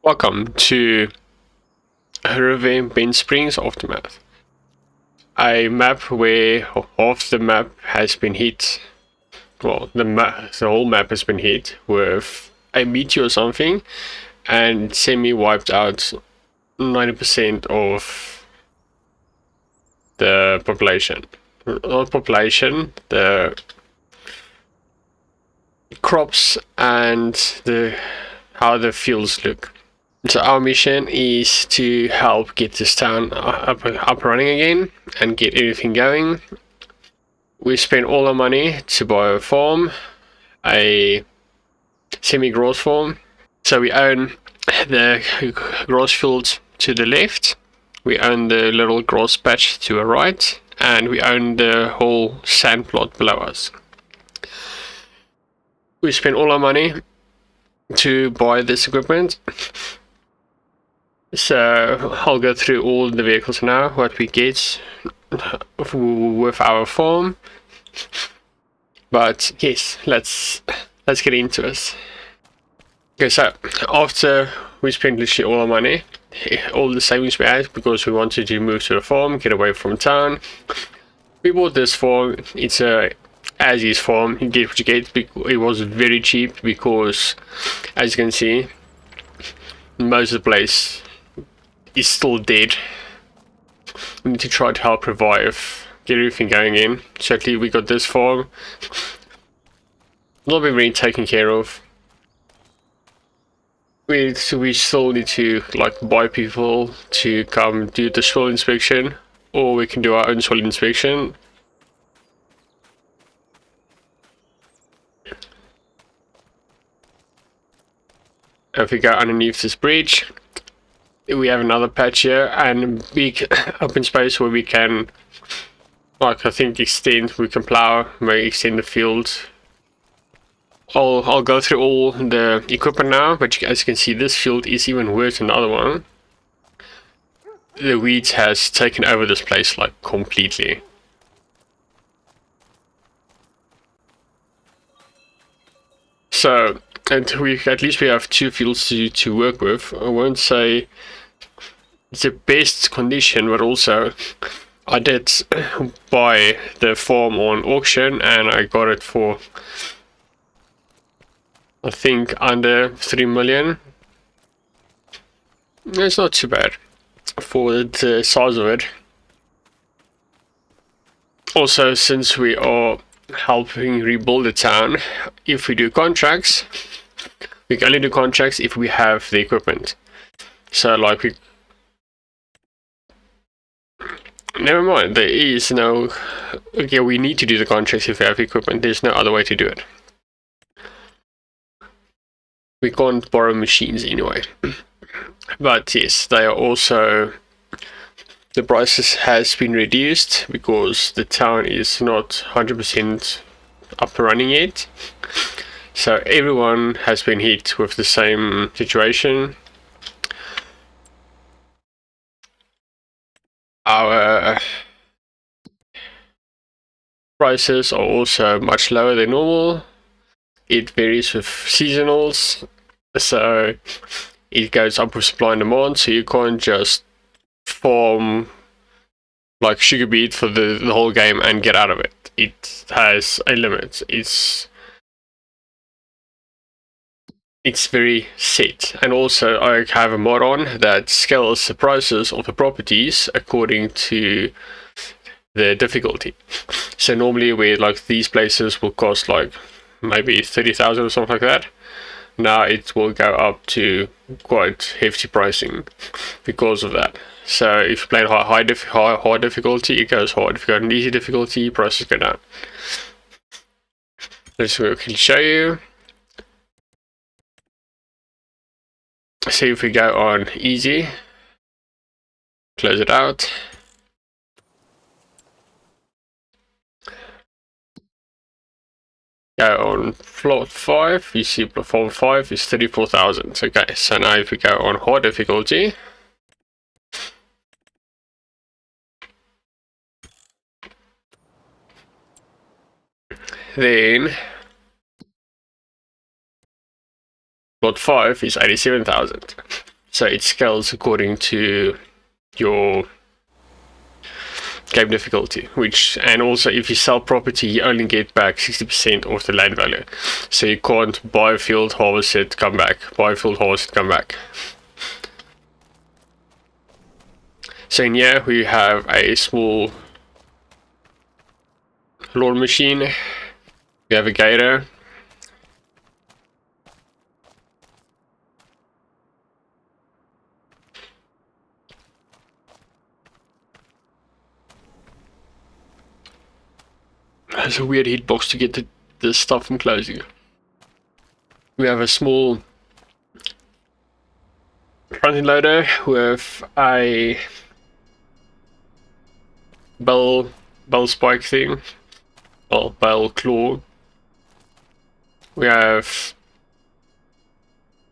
Welcome to Riverbend Springs Aftermath, a map where half the map has been hit. Well, the whole map has been hit with a meteor or something, and semi-wiped out 90% of the population. Not population, the crops and how the fields look. So our mission is to help get this town up and running again and get everything going. We spent all our money to buy a farm, a semi-grass farm. So we own the grass field to the left, we own the little grass patch to the right, and we own the whole sand plot below us. We spent all our money to buy this equipment. So I'll go through all the vehicles now, what we get with our farm. But yes, let's get into it. Okay, so after we spent literally all our money, all the savings we had, because we wanted to move to the farm, get away from town, we bought this farm. It's a as-is farm. You get what you get. It was very cheap because, as you can see, most of the place is still dead. We need to try to help revive, get everything going in. So at least we got this farm. Not been really taken care of. We still need to buy people to come do the soil inspection, or we can do our own soil inspection. If we go underneath this bridge, we have another patch here and a big open space where we can, I think, we can plow, maybe extend the field. I'll go through all the equipment now, but as you can see, this field is even worse than the other one. The weeds has taken over this place completely. So, and at least we have two fields to work with. I won't say it's the best condition, but also I did buy the farm on auction and I got it for, I think, under 3 million. It's not too bad for the size of it. Also, since we are helping rebuild the town, if we do contracts, we can only do contracts if we have the equipment. So never mind, there is no, okay, we need to do the contracts if we have equipment. There's no other way to do it. We can't borrow machines anyway. But yes, they are also, the prices has been reduced because the town is not 100% up and running yet. So everyone has been hit with the same situation. Our prices are also much lower than normal. It varies with seasonals, so it goes up with supply and demand, so you can't just farm like sugar beet for the whole game and get out of it. It has a limit. It's very set. And also I have a mod on that scales the prices of the properties according to the difficulty. So normally where these places will cost maybe 30,000 or something like that, now it will go up to quite hefty pricing because of that. So if you play hard difficulty, it goes hard. If you got an easy difficulty, prices go down. Let's quickly show you. See if we go on easy, close it out. Go on plot 5, you see platform 5 is 34,000. Okay, so now if we go on hard difficulty, then plot 5 is 87,000. So it scales according to your game difficulty, and also if you sell property, you only get back 60% of the land value. So you can't buy a field, harvest it, come back, buy a field, harvest it, come back. So in here we have a small lawn machine, we have a gator, there's a weird hitbox to get the stuff from closing. We have a small front-end loader with a bell spike thing, well, bell claw. We have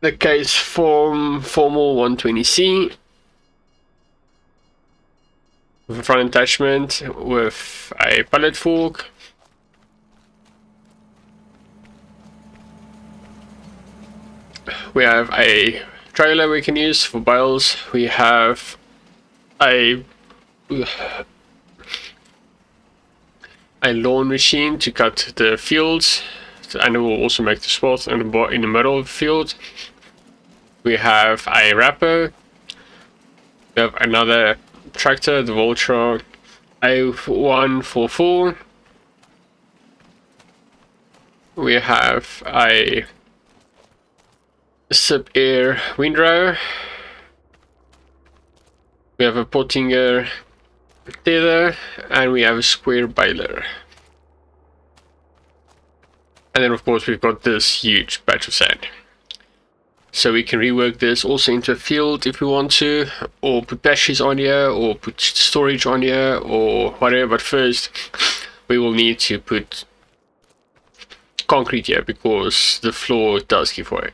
the case from Formal 120C with a front attachment with a pallet fork. We have a trailer we can use for bales. We have a lawn machine to cut the fields, and it will also make the spots in the middle of the field. We have a wrapper. We have another tractor, the Voltra A144. We have a sip air windrow. We have a Pottinger tether, and we have a square baler. And then of course we've got this huge batch of sand. So we can rework this also into a field if we want to, or put batteries on here, or put storage on here, or whatever. But first we will need to put concrete here because the floor does give way.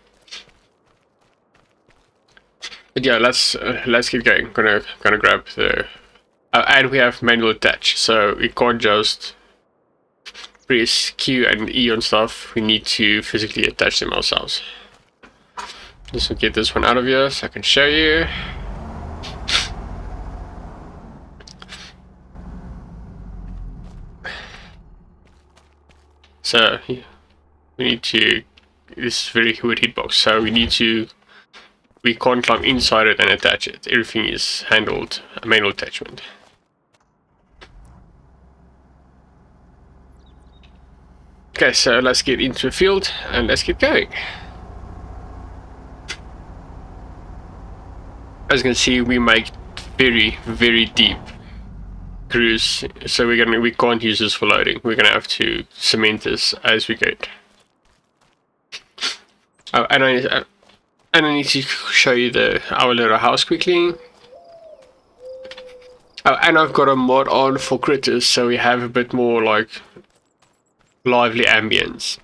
But yeah, let's get going. Gonna grab the and we have manual attach, so we can't just press Q and E on stuff. We need to physically attach them ourselves. Just get this one out of here so I can show you. So we need to, this is very weird hitbox, so we can't climb inside it and attach it. Everything is handled a manual attachment. Okay, so let's get into the field and let's get going. As you can see, we make very deep grooves, so we can't use this for loading. We're gonna have to cement this as we go. Oh, and I need to show you our little house quickly. Oh, and I've got a mod on for critters, so we have a bit more like lively ambience.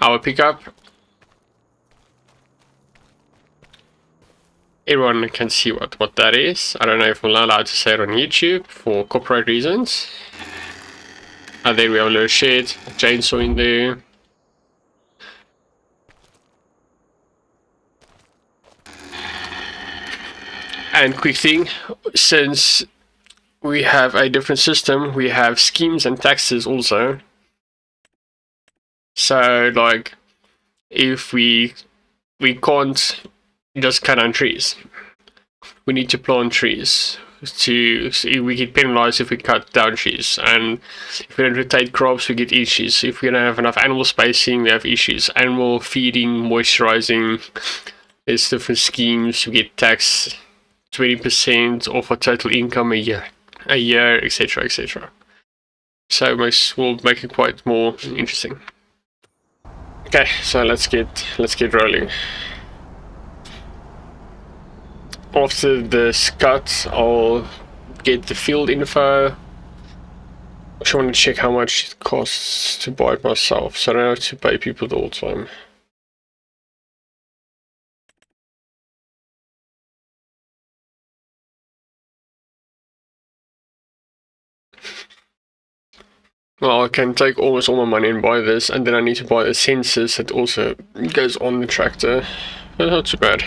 Our pickup. Everyone can see what that is. I don't know if I'm allowed to say it on YouTube for copyright reasons. And then we have a little shed, a chainsaw in there. And quick thing, since we have a different system, we have schemes and taxes also. So like, if we can't just cut down trees, we need to plant trees. We get penalized if we cut down trees, and if we don't rotate crops, we get issues. If we don't have enough animal spacing, we have issues. Animal feeding, moisturizing, there's different schemes. We get taxed 20% of our total income a year, etc., etc. So we'll make it quite more interesting. Okay, so let's get rolling. After this cut, I'll get the field info. I just want to check how much it costs to buy it myself, so I don't have to pay people the whole time. Well, I can take almost all my money and buy this, and then I need to buy the sensors that also goes on the tractor Not too bad.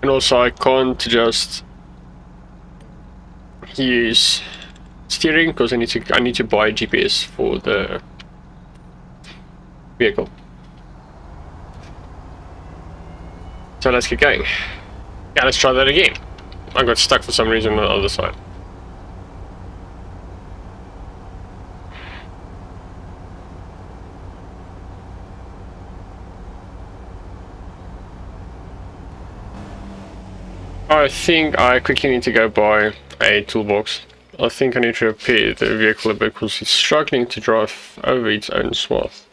And also I can't just use steering because I need to buy GPS for the vehicle. So let's get going. Yeah, let's try that again. I got stuck for some reason on the other side. I think I quickly need to go buy a toolbox. I think I need to repair the vehicle a bit because it's struggling to drive over its own swath.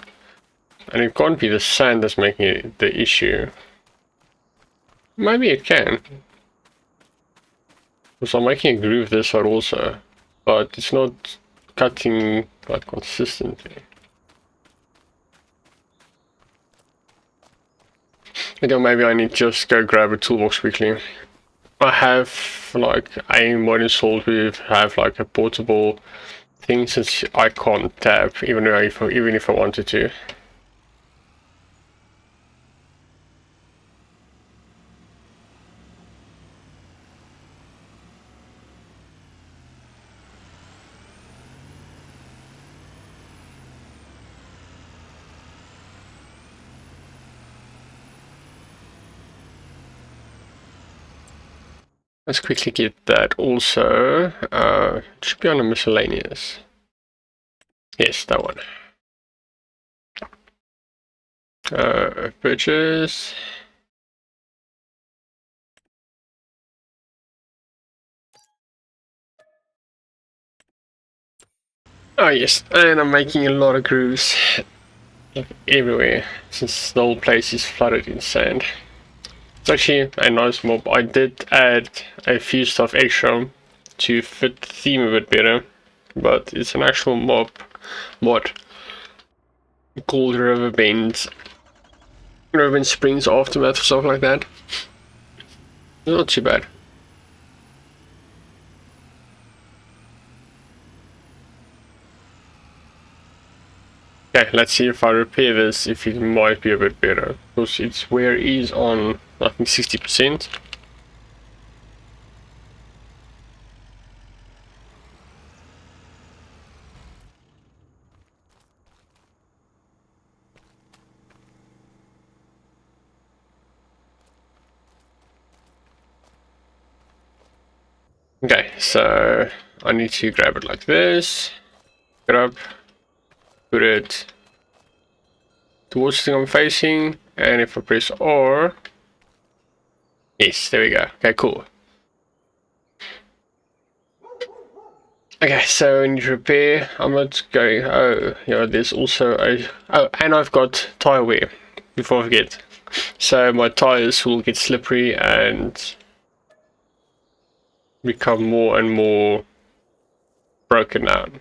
And it can't be the sand that's making it the issue. Maybe it can. Because I'm making a groove this side also. But it's not cutting like consistently. I think maybe I need to just go grab a toolbox quickly. I have like a mod installed with have like a portable thing since I can't tap even if I wanted to. Let's quickly get that also. It should be on a miscellaneous. Yes, that one. Purchase. Oh yes, and I'm making a lot of grooves everywhere since the whole place is flooded in sand. It's actually a nice mob. I did add a few stuff extra to fit the theme a bit better, but it's an actual mod called Riverbend. Riverbend Springs Aftermath or something like that. Not too bad. Okay, let's see if I repair this, if it might be a bit better. Because its wear is on, I think, 60%. Okay, so I need to grab it like this. Grab, put it towards the thing I'm facing, and if I press R, yes, there we go. Okay, cool. Okay, so I need to repair. I'm not going. Oh, yeah, there's also a. Oh, and I've got tire wear before I forget. So my tires will get slippery and become more and more broken down.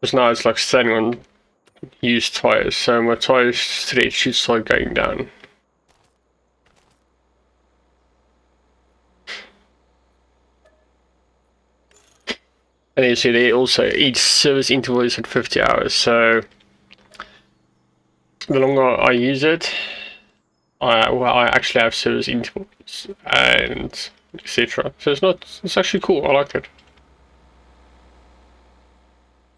Because now it's like standing on used tires, so my tires stretch should start going down. And you see there also each service interval is at 50 hours, so the longer I use it, I actually have service intervals and etc. So it's actually cool. I like it.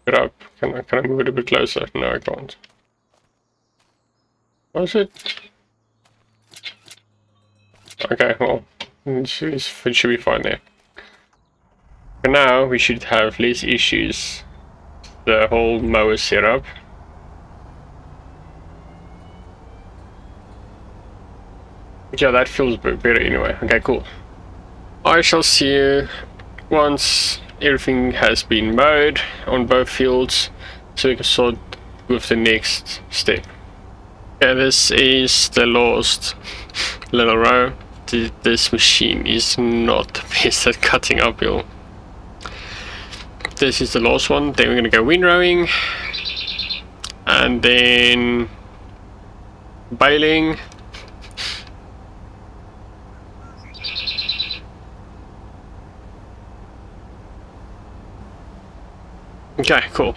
Get up. Can I move it a bit closer? No, I can't. What is it? Okay, well, it should be fine there. For now, we should have less issues. The whole mower setup. Yeah, that feels better anyway. Okay, cool. I shall see you once everything has been mowed on both fields, so we can start with the next step. Okay, this is the last little row. This machine is not the best at cutting uphill. This is the last one. Then we're gonna go windrowing, and then baling. Okay, cool.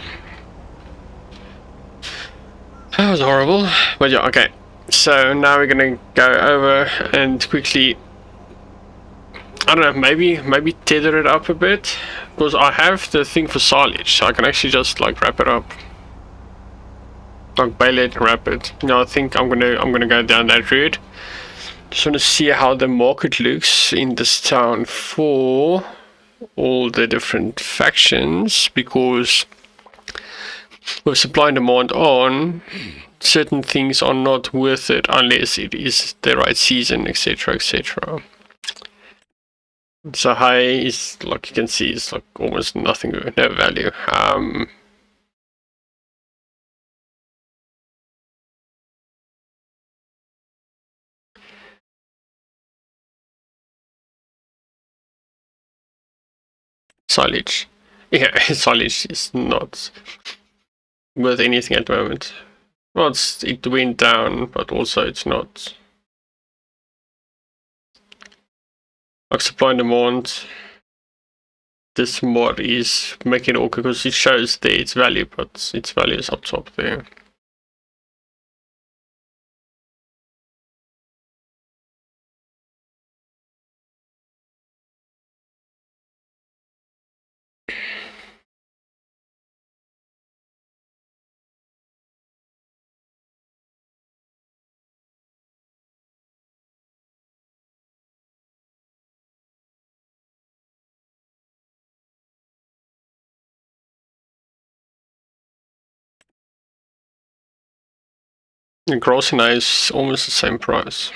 That was horrible, but yeah, okay. So now we're gonna go over and quickly, I don't know, maybe tether it up a bit, because I have the thing for silage, so I can actually just like wrap it up, like bale it and wrap it. No, I think I'm gonna go down that route. Just want to see how the market looks in this town for all the different factions, because with supply and demand on, certain things are not worth it unless it is the right season, etc, etc. So high is, like you can see, it's like almost nothing, no value. Silage, yeah, silage is not worth anything at the moment. Well, it went down, but also it's not like supply and demand. This mod is making it awkward because it shows there its value, but its value is up top there. The gross now is almost the same price.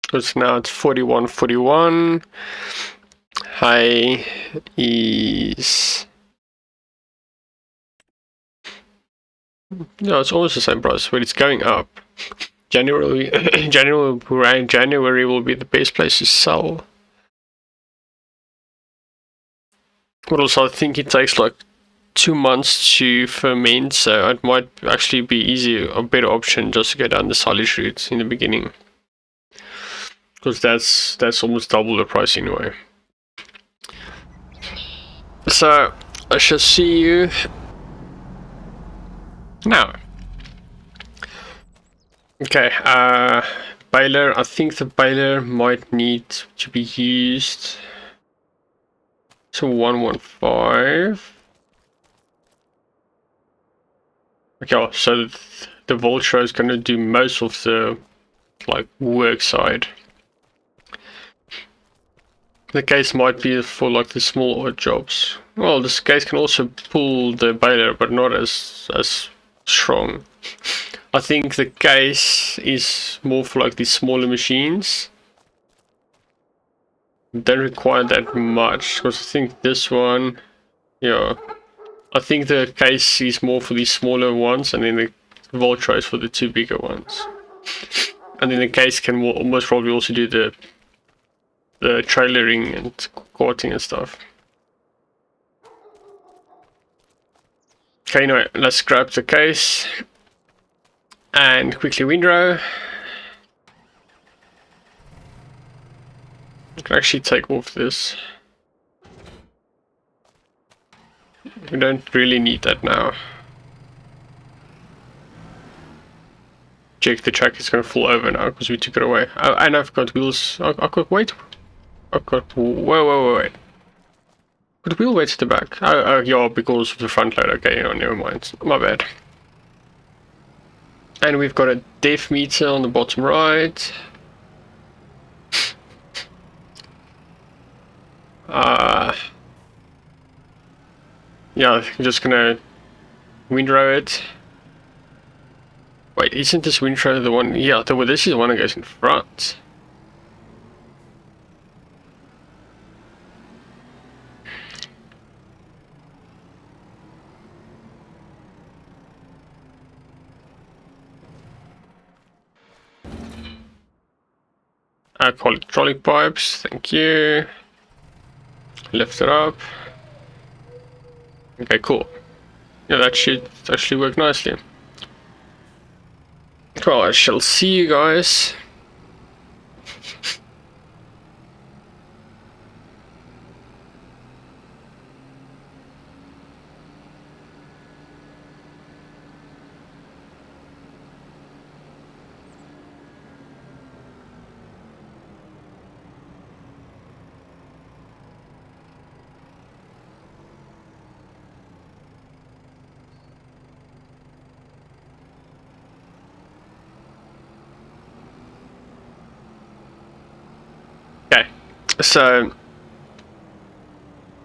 Because now it's 41.41. High is, no, it's almost the same price, but it's going up. January will be the best place to sell. But also I think it takes like 2 months to ferment, so it might actually be a better option just to go down the silage route in the beginning. Because that's almost double the price anyway. So I shall see you now. Okay, baler. I think the baler might need to be used to 115. Okay, so the vulture is going to do most of the like work side. The case might be for like the small odd jobs. Well, this case can also pull the baler, but not as strong. I think the case is more for like these smaller machines. Don't require that much, because I think this one, yeah, I think the case is more for these smaller ones, and then the vulture is for the two bigger ones. And then the case can most probably also do the trailering and quarting and stuff. Okay, anyway, let's grab the case and quickly windrow. I can actually take off this. We don't really need that now. Jake, the track is going to fall over now because we took it away. And I've got wheels. I could wait. I've got. Wait. Could wheel weights at the back? Oh, yeah, because of the front load. Okay, never mind. My bad. And we've got a def meter on the bottom right. Yeah, I'm just gonna windrow it. Wait, isn't this windrow the one? Yeah, this is the one that goes in front. Hydraulic pipes, thank you. Lift it up. Okay, cool. Yeah, that should actually work nicely. Well, I shall see you guys. So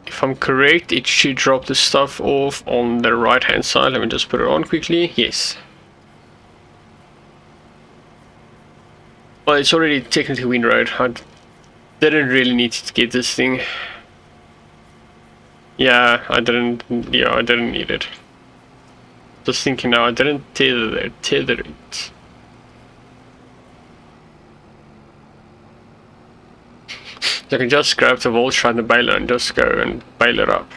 if I'm correct, it should drop the stuff off on the right hand side. Let me just put it on quickly. Yes. Well, it's already technically windrowed. I didn't really need to get this thing. Yeah, I didn't need it. Just thinking now, I didn't tether it. I can just grab the vulture and the baler and just go and bail it up.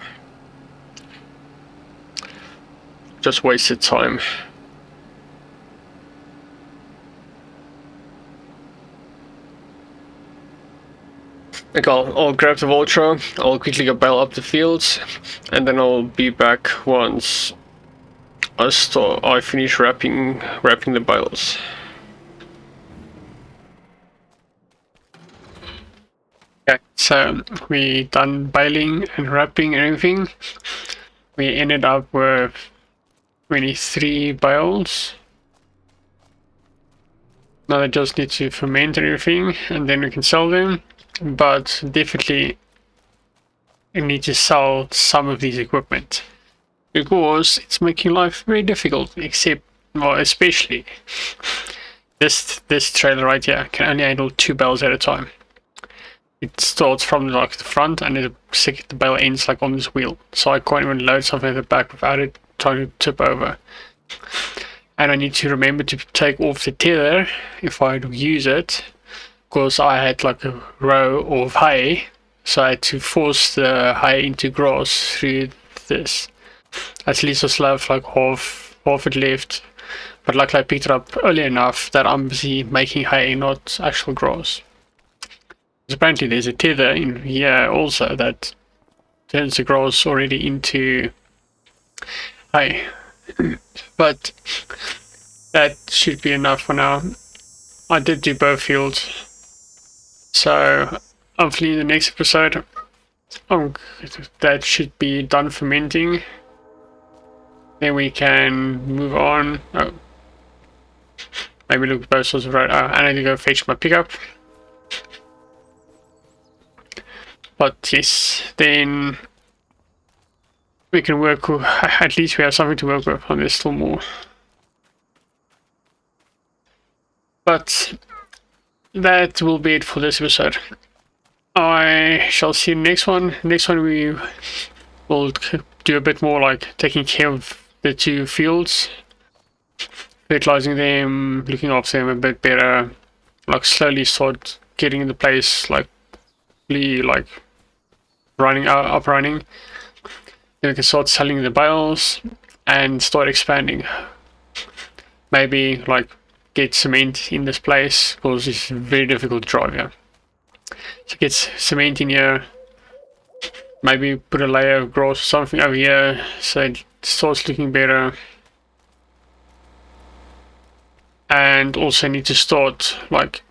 Just wasted time. Okay, I'll grab the vulture, I'll quickly go bail up the fields, and then I'll be back once I finish wrapping the bales. Okay, so we done baling and wrapping and everything. We ended up with 23 bales. Now they just need to ferment and everything, and then we can sell them. But definitely we need to sell some of these equipment because it's making life very difficult, except, well, especially this trailer right here can only handle 2 bales at a time. It starts from like the front and the bale ends like on this wheel, so I can't even load something at the back without it trying to tip over. And I need to remember to take off the tether if I use it, because I had like a row of hay, so I had to force the hay into grass through this. At least I still have like half it left, but luckily I picked it up early enough that I'm busy making hay, not actual grass. Because apparently there's a tether in here also that turns the grass already into hay. But that should be enough for now. I did do both fields, so hopefully in the next episode that should be done fermenting. Then we can move on. Oh, maybe look at both sides of the road. I need to go fetch my pickup. But yes, then we can work with, at least we have something to work with, and there's still more. But that will be it for this episode. I shall see you next one. Next one we will do a bit more like taking care of the 2 fields, fertilizing them, looking after them a bit better, like slowly start getting the place like running. Then we can start selling the bales and start expanding. Maybe like get cement in this place because it's very difficult to drive here. So get cement in here, maybe put a layer of grass or something over here so it starts looking better. And also need to start like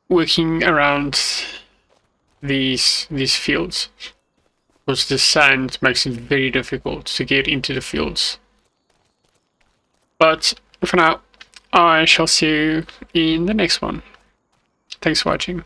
working around these fields, because the sand makes it very difficult to get into the fields. But for now, I shall see you in the next one. Thanks for watching.